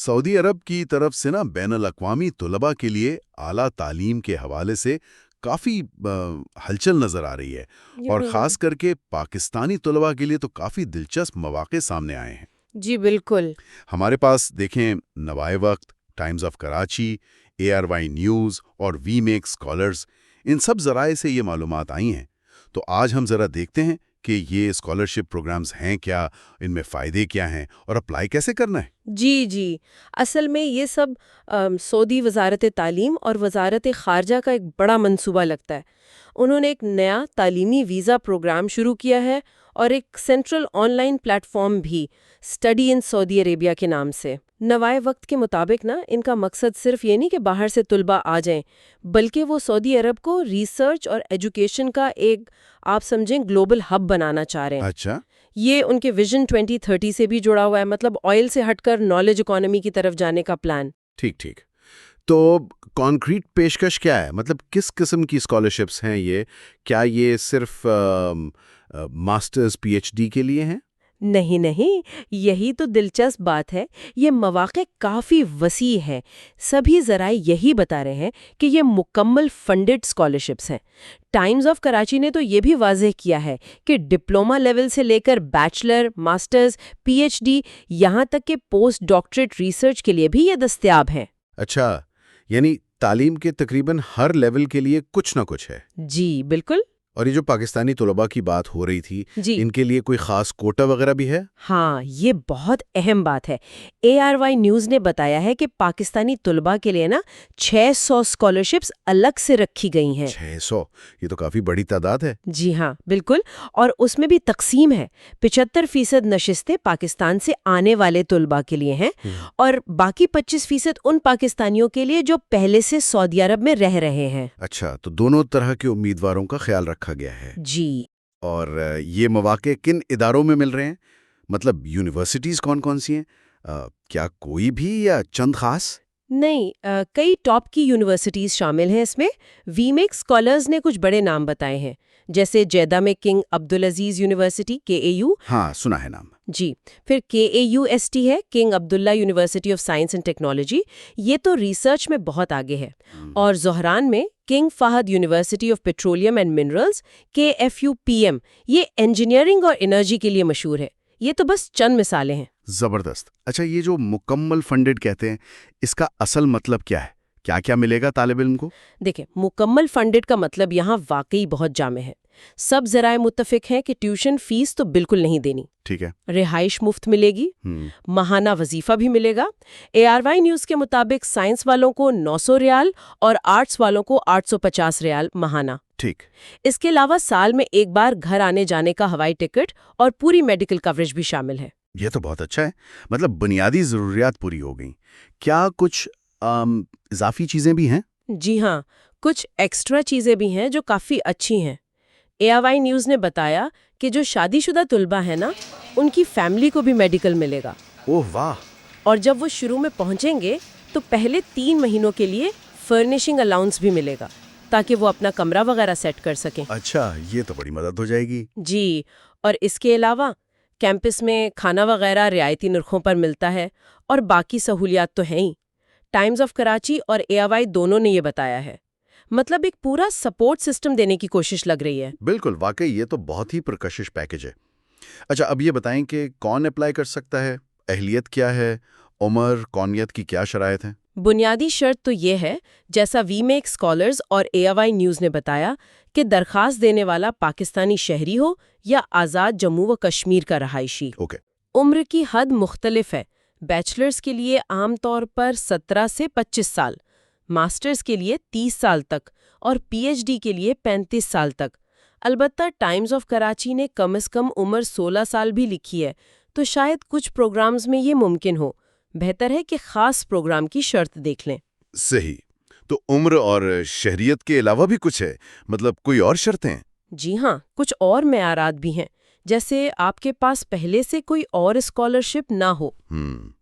سعودی عرب کی طرف سے بین الاقوامی طلباء کے لیے اعلیٰ تعلیم کے حوالے سے کافی ہلچل نظر آ رہی ہے، اور خاص کر کے پاکستانی طلباء کے لیے تو کافی دلچسپ مواقع سامنے آئے ہیں۔ جی بالکل۔ ہمارے پاس دیکھیں نوائے وقت، Times of Karachi, ARY news اور وی میک اسکالرز، ان سب ذرائع سے یہ معلومات آئی ہیں۔ تو آج ہم ذرا دیکھتے ہیں کہ یہ اسکالرشپ پروگرامز ہیں کیا، ان میں فائدے کیا ہیں اور اپلائی کیسے کرنا ہے۔ جی اصل میں یہ سب سعودی وزارت تعلیم اور وزارت خارجہ کا ایک بڑا منصوبہ لگتا ہے۔ انہوں نے ایک نیا تعلیمی ویزا پروگرام شروع کیا ہے اور ایک central on line plate form بھی، اسٹڈی ان سعودی عربیہ کے نام سے۔ نوائے وقت کے مطابق ان کا مقصد صرف یہ نہیں کہ باہر سے طلباء آ جائیں، بلکہ وہ سعودی عرب کو ریسرچ اور ایجوکیشن کا ایک آپ سمجھیں گلوبل ہب بنانا چاہ رہے ہیں۔ اچھا، یہ ان کے ویژن 2030 سے بھی جڑا ہوا ہے، مطلب آئل سے ہٹ کر نالج اکانومی کی طرف جانے کا پلان۔ ٹھیک۔ تو کانکریٹ پیشکش کیا ہے؟ مطلب کس قسم کی اسکالرشپس ہیں یہ؟ کیا یہ صرف ماسٹرز PhD کے لیے ہیں؟ نہیں، یہی تو دلچسپ بات ہے۔ یہ مواقع کافی وسیع ہے۔ سبھی ذرائع یہی بتا رہے ہیں کہ یہ مکمل فنڈڈ اسکالرشپس ہیں۔ ٹائمز آف کراچی نے تو یہ بھی واضح کیا ہے کہ ڈپلومہ لیول سے لے کر بیچلر، ماسٹرز، PhD، یہاں تک کہ پوسٹ ڈاکٹریٹ ریسرچ کے لیے بھی یہ دستیاب ہیں۔ اچھا، یعنی تعلیم کے تقریباً ہر لیول کے لیے کچھ نہ کچھ ہے۔ جی بالکل۔ اور یہ جو پاکستانی طلباء کی بات ہو رہی تھی، ان کے لیے کوئی خاص کوٹا وغیرہ بھی ہے؟ ہاں، یہ بہت اہم بات ہے۔ ARY نیوز نے بتایا ہے کہ پاکستانی طلباء کے لیے 600 اسکالرشپس الگ سے رکھی گئی ہیں۔ 600، یہ تو کافی بڑی تعداد ہے۔ جی ہاں بالکل، اور اس میں بھی تقسیم ہے۔ 75% نشستیں پاکستان سے آنے والے طلباء کے لیے ہیں، اور باقی 25% ان پاکستانیوں کے لیے جو پہلے سے سعودی عرب میں رہ رہے ہیں۔ اچھا، تو دونوں طرح کے امیدواروں کا خیال رکھا گیا ہے۔ جی۔ اور یہ مواقع کن اداروں میں مل رہے ہیں؟ مطلب یونیورسٹیز کون سی ہیں؟ کیا کوئی بھی یا چند خاص؟ نہیں، کئی ٹاپ کی یونیورسٹیز شامل ہیں اس میں۔ وی میک اسکالرز نے کچھ بڑے نام بتائے ہیں، جیسے جیدہ میں کنگ عبدالعزیز یونیورسٹی KAU۔ ہاں، سنا ہے نام۔ جی، پھر KAUST ہے، king Abdullah university of science and technology, یہ تو ریسرچ میں بہت آگے ہے۔ اور زہران میں King Fahd University of Petroleum and Minerals KFUPM، یہ انجینئرنگ اور انرجی کے لیے مشہور ہے۔ یہ تو بس چند مثالیں ہیں۔ زبردست۔ اچھا، یہ جو مکمل فنڈڈ کہتے ہیں، اس کا اصل مطلب کیا ہے؟ کیا ملے گا طالب علم کو؟ دیکھیں، مکمل فنڈڈ کا مطلب یہاں واقعی بہت جامع ہے۔ سب ذرائع متفق ہیں کہ ٹیوشن فیس تو بالکل نہیں دینی، ٹھیک ہے، رہائش مفت ملے گی، ماہانہ وظیفہ بھی ملے گا۔ ARY نیوز کے مطابق سائنس والوں کو 900 ریال اور آرٹس والوں کو 850 ریال ماہانہ۔ ٹھیک۔ اس کے علاوہ سال میں ایک بار گھر آنے جانے کا ہوائی ٹکٹ اور پوری میڈیکل کوریج بھی شامل ہے۔ یہ تو بہت اچھا ہے، مطلب بنیادی ضروریات پوری ہو گئیں۔ کیا کچھ اضافی چیزیں بھی ہیں؟ جی ہاں، کچھ ایکسٹرا چیزیں بھی ہیں جو کافی اچھی ہیں۔ ARY نیوز نے بتایا کہ جو شادی شدہ طلباء ہیں ان کی فیملی کو بھی میڈیکل ملے گا۔ اوہ واہ! اور جب وہ شروع میں پہنچیں گے تو پہلے 3 مہینوں کے لیے فرنیشنگ الاؤنس بھی ملے گا، تاکہ وہ اپنا کمرہ وغیرہ سیٹ کر سکیں۔ اچھا، یہ تو بڑی مدد ہو جائے گی۔ جی، اور اس کے علاوہ کیمپس میں کھانا وغیرہ رعایتی نرخوں پر ملتا ہے، اور باقی سہولیات تو ہیں ہی۔ ٹائمز آف کراچی اور ARY دونوں نے یہ بتایا ہے۔ مطلب ایک پورا سپورٹ سسٹم دینے کی کوشش لگ رہی ہے۔ بالکل، واقعی یہ تو بہت ہی پرکشش پیکج ہے۔ اچھا، اب یہ بتائیں کہ کون اپلائی کر سکتا ہے؟ اہلیت کیا ہے؟ عمر، قومیت کی کیا شرائط ہیں؟ بنیادی شرط تو یہ ہے، جیسا وی میک اسکالرز اور ARY نیوز نے بتایا، کہ درخواست دینے والا پاکستانی شہری ہو یا آزاد جموں و کشمیر کا رہائشی۔ عمر کی حد مختلف ہے۔ بیچلرز کے لیے عام طور پر 17 سے 25 سال، ماسٹرز کے لیے 30 سال تک، اور PhD کے لیے 35 سال تک۔ البتہ ٹائمز آف کراچی نے کم از کم عمر 16 سال بھی لکھی ہے، تو شاید کچھ پروگرامز میں یہ ممکن ہو۔ بہتر ہے کہ خاص پروگرام کی شرط دیکھ لیں۔ صحیح۔ تو عمر اور شہریت کے علاوہ بھی کچھ ہے؟ مطلب کوئی اور شرطیں؟ جی ہاں، کچھ اور معیارات بھی ہیں، جیسے آپ کے پاس پہلے سے کوئی اور اسکالرشپ نہ ہو،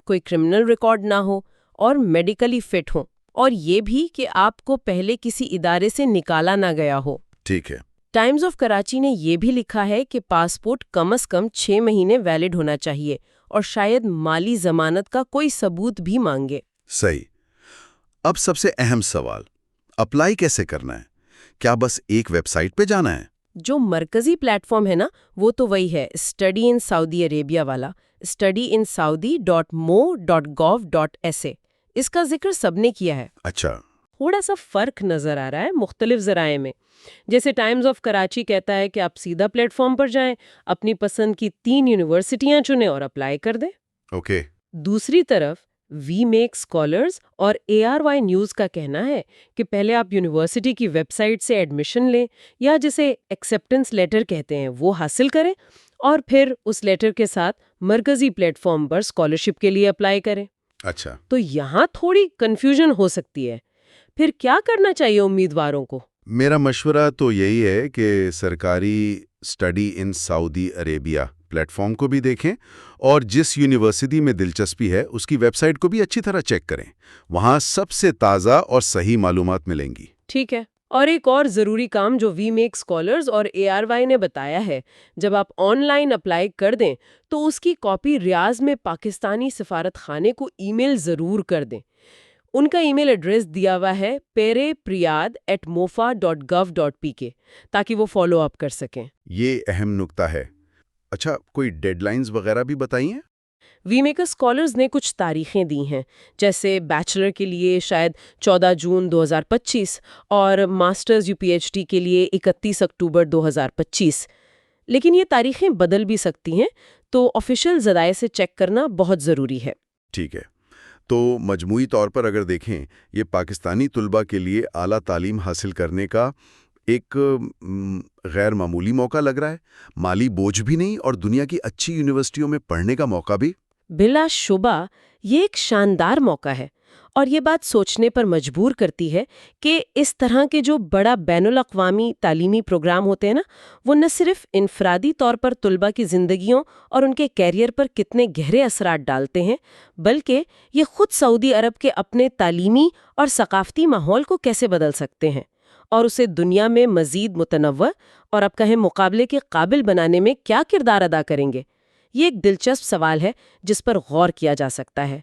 کوئی کرمنل ریکارڈ نہ ہو، اور میڈیکلی فٹ ہو، اور یہ بھی کہ آپ کو پہلے کسی ادارے سے نکالا نہ گیا ہو۔ ٹھیک ہے۔ ٹائمز آف کراچی نے یہ بھی لکھا ہے کہ پاسپورٹ کم از کم 6 مہینے ویلڈ ہونا چاہیے، اور شاید مالی ضمانت کا کوئی ثبوت بھی مانگے۔ صحیح۔ اب سب سے اہم سوال، اپلائی کیسے کرنا ہے؟ کیا بس ایک ویب سائٹ پہ جانا ہے؟ جو مرکزی پلیٹ فارم ہے نا، وہ تو وہی ہے اسٹڈی ان سعودی عربیہ والا، studyinsaudi.mo.gov.sa۔ اس کا ذکر سب نے کیا ہے۔ اچھا۔ تھوڑا سا فرق نظر آ رہا ہے مختلف ذرائع میں۔ جیسے ٹائمز آف کراچی کہتا ہے کہ آپ سیدھا پلیٹ فارم پر جائیں، اپنی پسند کی 3 یونیورسٹیاں چنیں اور اپلائی کر دیں۔ اوکے۔ دوسری طرف وی میک اسکالرز اور ARY نیوز کا کہنا ہے کہ پہلے آپ یونیورسٹی کی ویب سائٹ سے ایڈمیشن لیں یا جسے ایکسیپٹنس لیٹر کہتے ہیں وہ حاصل کریں، اور پھر اس لیٹر کے ساتھ مرکزی پلیٹ فارم پر اسکالرشپ کے لیے اپلائی کریں۔ اچھا۔ تو یہاں تھوڑی کنفیوژن ہو سکتی ہے۔ پھر کیا کرنا چاہیے امیدواروں کو؟ میرا مشورہ تو یہی ہے کہ سرکاری study in Saudi Arabia plate form کو بھی دیکھیں اور جس یونیورسٹی میں دلچسپی ہے اس کی ویب سائٹ کو بھی اچھی طرح چیک کریں۔ وہاں سب سے تازہ اور صحیح معلومات ملیں گی۔ ٹھیک ہے۔ اور ایک اور ضروری کام جو وی میک اسکالرز اور ARY نے بتایا ہے، جب آپ آن لائن اپلائی کر دیں تو اس کی کاپی ریاض میں پاکستانی سفارت خانے کو ای میل ضرور کر دیں۔ ان کا ای میل ایڈریس دیا ہوا ہے perepriyad@mofa.gov.pk، تاکہ وہ فالو اپ کر سکیں۔ یہ اہم نکتہ ہے۔ اچھا، کوئی ڈیڈ لائنز وغیرہ بھی بتائیے؟ وی میکر اسکالرز نے کچھ تاریخیں دی ہیں، جیسے بیچلر کے لیے شاید 14 جون 2025 اور ماسٹرز PhD کے لیے 31 اکتوبر 2025۔ لیکن یہ تاریخیں بدل بھی سکتی ہیں، تو آفیشیل ذرائع سے چیک کرنا بہت ضروری ہے۔ ٹھیک ہے۔ تو مجموعی طور پر اگر دیکھیں، یہ پاکستانی طلباء کے لیے اعلیٰ تعلیم حاصل کرنے کا ایک غیر معمولی موقع لگ رہا ہے۔ مالی بوجھ بھی نہیں اور دنیا کی اچھی یونیورسٹیوں میں پڑھنے کا موقع بھی۔ بلا شبہ یہ ایک شاندار موقع ہے، اور یہ بات سوچنے پر مجبور کرتی ہے کہ اس طرح کے جو بڑا بین الاقوامی تعلیمی پروگرام ہوتے ہیں نا، وہ نہ صرف انفرادی طور پر طلباء کی زندگیوں اور ان کے کیریئر پر کتنے گہرے اثرات ڈالتے ہیں، بلکہ یہ خود سعودی عرب کے اپنے تعلیمی اور ثقافتی ماحول کو کیسے بدل سکتے ہیں، اور اسے دنیا میں مزید متنوع اور اب کہیں مقابلے کے قابل بنانے میں کیا کردار ادا کریں گے۔ یہ ایک دلچسپ سوال ہے جس پر غور کیا جا سکتا ہے۔